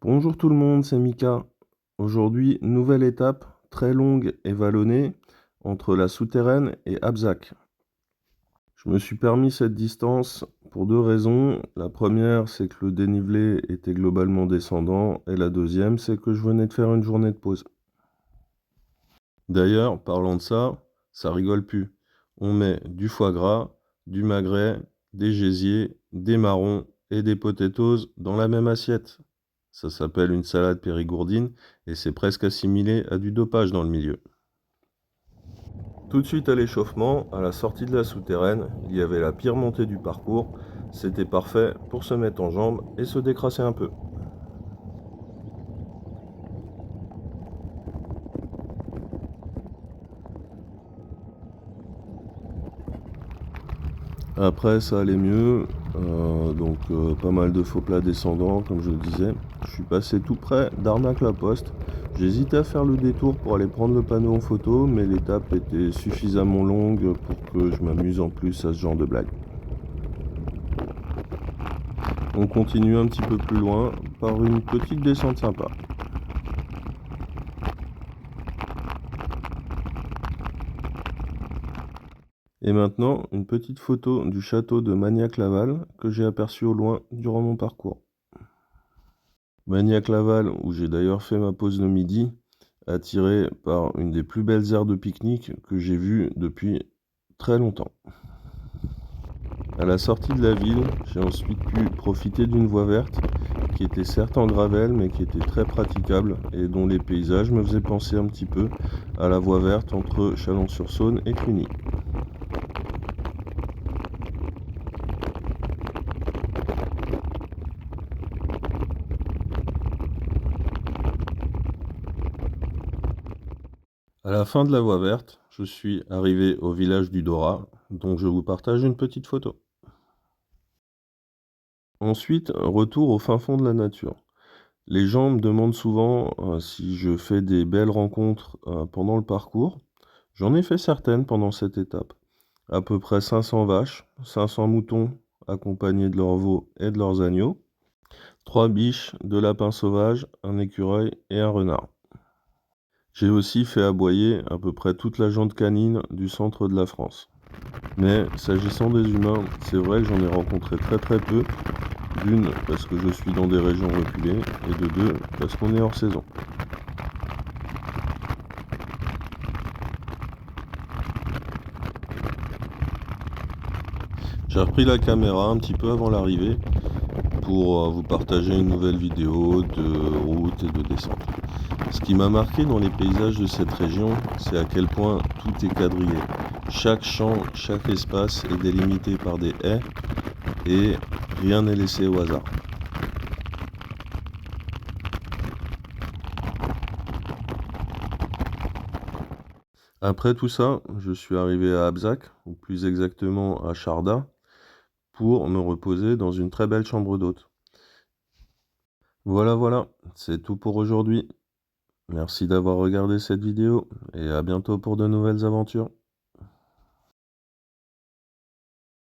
Bonjour tout le monde, c'est Mika. Aujourd'hui, nouvelle étape très longue et vallonnée entre la souterraine et Abzac. Je me suis permis cette distance pour deux raisons. La première, c'est que le dénivelé était globalement descendant, et la deuxième, c'est que je venais de faire une journée de pause. D'ailleurs, parlant de ça rigole plus. On met du foie gras, du magret, des gésiers, des marrons et des potatoes dans la même assiette. Ça s'appelle une salade périgourdine et c'est presque assimilé à du dopage dans le milieu. Tout de suite à l'échauffement, à la sortie de la souterraine, il y avait la pire montée du parcours. C'était parfait pour se mettre en jambes et se décrasser un peu. Après, ça allait mieux, pas mal de faux plats descendants, comme je le disais. Je suis passé tout près d'Arnac-la-Poste. J'hésitais à faire le détour pour aller prendre le panneau en photo, mais l'étape était suffisamment longue pour que je m'amuse en plus à ce genre de blague. On continue un petit peu plus loin par une petite descente sympa. Et maintenant, une petite photo du château de Magnac-Laval que j'ai aperçu au loin durant mon parcours. Magnac-Laval, où j'ai d'ailleurs fait ma pause de midi, attiré par une des plus belles aires de pique-nique que j'ai vues depuis très longtemps. À la sortie de la ville, j'ai ensuite pu profiter d'une voie verte qui était certes en gravel mais qui était très praticable et dont les paysages me faisaient penser un petit peu à la voie verte entre Chalon-sur-Saône et Cluny. À la fin de la voie verte, je suis arrivé au village du Dora, dont je vous partage une petite photo. Ensuite, retour au fin fond de la nature. Les gens me demandent souvent si je fais des belles rencontres pendant le parcours. J'en ai fait certaines pendant cette étape. À peu près 500 vaches, 500 moutons accompagnés de leurs veaux et de leurs agneaux, 3 biches, 2 lapins sauvages, un écureuil et un renard. J'ai aussi fait aboyer à peu près toute la jante canine du centre de la France. Mais s'agissant des humains, c'est vrai que j'en ai rencontré très peu. D'une, parce que je suis dans des régions reculées, et de deux, parce qu'on est hors saison. J'ai repris la caméra un petit peu avant l'arrivée pour vous partager une nouvelle vidéo de route et de descente. Ce qui m'a marqué dans les paysages de cette région, c'est à quel point tout est quadrillé. Chaque champ, chaque espace est délimité par des haies et rien n'est laissé au hasard. Après tout ça, je suis arrivé à Abzac, ou plus exactement à Charda, pour me reposer dans une très belle chambre d'hôte. Voilà, c'est tout pour aujourd'hui. Merci d'avoir regardé cette vidéo et à bientôt pour de nouvelles aventures.